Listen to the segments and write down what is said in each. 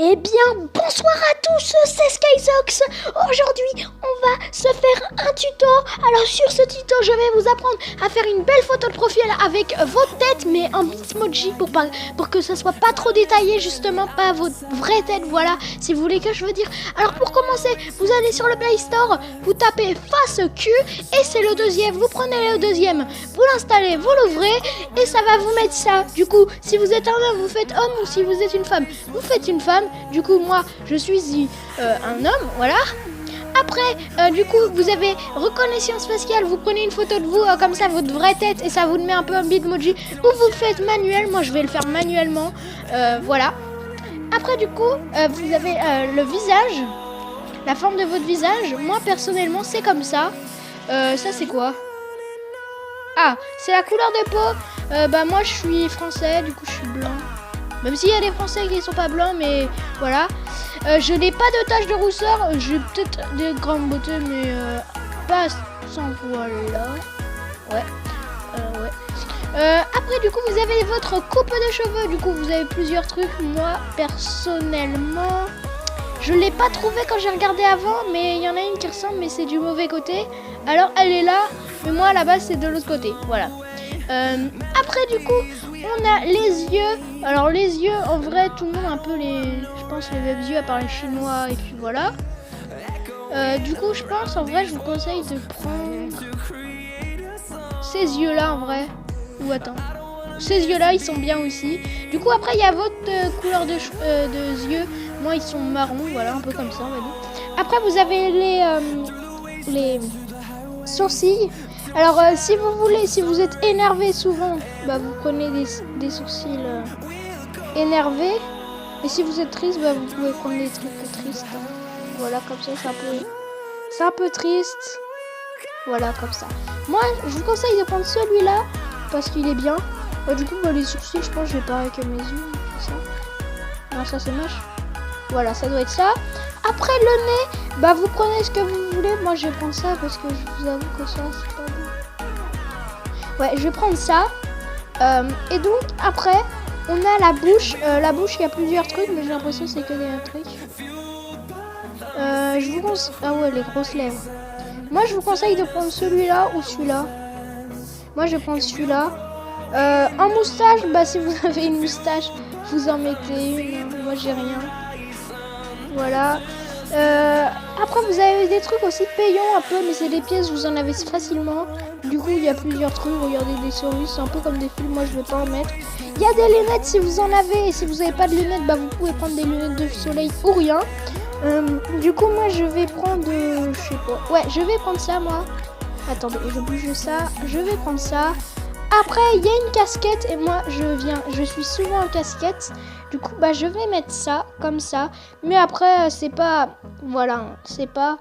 Eh bien, bonsoir à tous, c'est Skyzox. Aujourd'hui, on va se faire un tuto. Alors sur ce tuto, je vais vous apprendre à faire une belle photo de profil avec votre tête, mais en Bitmoji pour que ça soit pas trop détaillé, justement, pas votre vraie tête, voilà, si vous voulez que je veux dire. Alors pour commencer, vous allez sur le Play Store, vous tapez face Q, et c'est le deuxième, vous prenez le deuxième, vous l'installez, vous l'ouvrez, et ça va vous mettre ça. Du coup, si vous êtes un homme, vous faites homme, ou si vous êtes une femme, vous faites une femme. Du coup, moi, je suis un homme, voilà. Après, du coup, vous avez reconnaissance faciale. Vous prenez une photo de vous, comme ça, votre vraie tête, et ça vous met un peu un bitmoji. Ou vous le faites manuel. Moi, je vais le faire manuellement. Voilà. Après, du coup, vous avez le visage, la forme de votre visage. Moi, personnellement, c'est comme ça. Ça, c'est quoi? Ah, c'est la couleur de peau. Bah, moi, je suis français. Du coup, je suis blanc. Même s'il y a des Français qui ne sont pas blancs, mais voilà. Je n'ai pas de taches de rousseur. J'ai peut-être des grandes beautés, mais pas sans voilà. Ouais. Après, du coup, vous avez votre coupe de cheveux. Du coup, vous avez plusieurs trucs. Moi, personnellement, je ne l'ai pas trouvé quand j'ai regardé avant, mais il y en a une qui ressemble, mais c'est du mauvais côté. Alors, elle est là, mais moi, à la base, c'est de l'autre côté. Voilà. Après, du coup, on a les yeux. Alors les yeux, en vrai, tout le monde a un peu je pense les mêmes yeux à part les chinois, et puis voilà. Du coup, je pense, en vrai, je vous conseille de prendre ces yeux-là, en vrai. Ou attends, ces yeux-là, ils sont bien aussi. Du coup, après, il y a votre couleur de yeux. Moi, ils sont marrons, voilà, un peu comme ça, on va dire. Après, vous avez les sourcils. Alors, si vous voulez, si vous êtes énervé souvent, bah, vous prenez des sourcils énervés. Et si vous êtes triste, bah, vous pouvez prendre des trucs tristes. Voilà, comme ça, c'est un peu triste. Voilà, comme ça. Moi, je vous conseille de prendre celui-là, parce qu'il est bien. Du coup, bah, les sourcils, je pense que je vais pas avec mes yeux. Ça. Non, ça, c'est moche. Voilà, ça doit être ça. Après le nez, bah, vous prenez ce que vous voulez. Moi, je vais prendre ça, parce que je vous avoue que ça, c'est pas bon. Ouais, je vais prendre ça. Et donc, après, on a la bouche. La bouche, il y a plusieurs trucs, mais j'ai l'impression que c'est que des trucs. Je vous conseille... Ah ouais, les grosses lèvres. Moi, je vous conseille de prendre celui-là ou celui-là. Moi, je vais prendre celui-là. En moustache, bah, si vous avez une moustache, vous en mettez une. Moi, j'ai rien. Voilà. Après, vous avez des trucs aussi payants un peu, mais c'est des pièces, vous en avez facilement. Du coup, il y a plusieurs trucs. Regardez des souris, c'est un peu comme des fils. Moi, je vais pas en mettre. Il y a des lunettes si vous en avez. Et si vous n'avez pas de lunettes, bah, vous pouvez prendre des lunettes de soleil ou rien. Du coup, moi, je vais prendre... je sais pas. Ouais, je vais prendre ça, moi. Attendez, je bouge ça. Je vais prendre ça. Après, il y a une casquette. Et moi, je suis souvent en casquette. Du coup, bah, je vais mettre ça, comme ça. Mais après, c'est pas... Voilà, c'est pas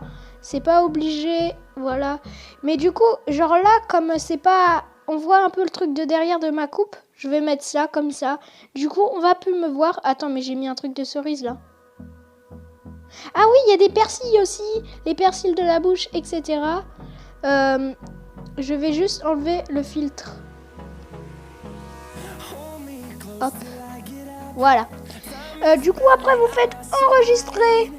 obligé, voilà. Mais du coup, genre là, comme c'est pas... On voit un peu le truc de derrière de ma coupe. Je vais mettre ça, comme ça. Du coup, on va plus me voir. Attends, mais j'ai mis un truc de cerise, là. Ah oui, il y a des persils aussi. Les persils de la bouche, etc. Je vais juste enlever le filtre. Hop. Voilà. Du coup, après, vous faites enregistrer.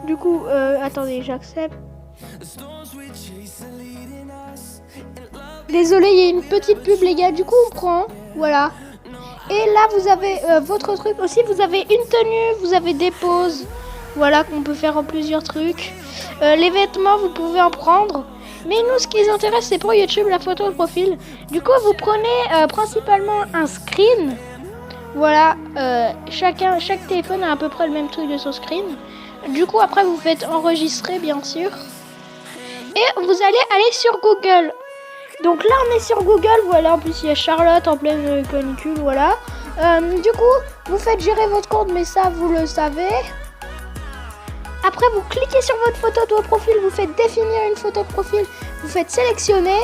Du coup, attendez, j'accepte. Désolé, il y a une petite pub, les gars. Du coup, on prend. Voilà. Et là, vous avez votre truc aussi. Vous avez une tenue, vous avez des poses. Voilà, qu'on peut faire en plusieurs trucs. Les vêtements, vous pouvez en prendre. Mais nous, ce qui nous intéresse, c'est pour YouTube, la photo de profil. Du coup, vous prenez principalement un screen. Voilà, chaque téléphone a à peu près le même truc de son screen. Du coup, après, vous faites enregistrer, bien sûr. Et vous allez aller sur Google. Donc là, on est sur Google. Voilà, en plus, il y a Charlotte en pleine canicule, voilà. Du coup, vous faites gérer votre compte, mais ça, vous le savez. Après, vous cliquez sur votre photo de profil. Vous faites définir une photo de profil. Vous faites sélectionner.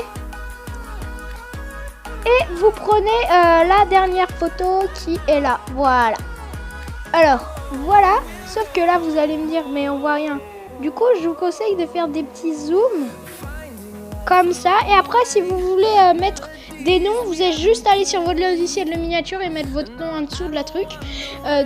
Et vous prenez la dernière photo qui est là. Voilà. Alors, voilà. Sauf que là, vous allez me dire, mais on voit rien. Du coup, je vous conseille de faire des petits zooms. Comme ça. Et après, si vous voulez mettre des noms, vous avez juste à aller sur votre logiciel de miniature et mettre votre nom en dessous de la truc.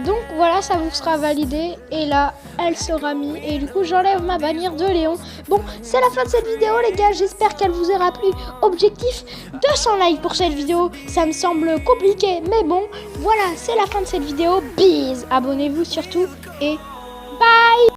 Donc voilà, ça vous sera validé et là, elle sera mise et du coup, j'enlève ma bannière de Léon. Bon, c'est la fin de cette vidéo les gars, j'espère qu'elle vous aura plu. Objectif 200 likes pour cette vidéo, ça me semble compliqué, mais bon, voilà, c'est la fin de cette vidéo. Bis, abonnez-vous surtout et bye.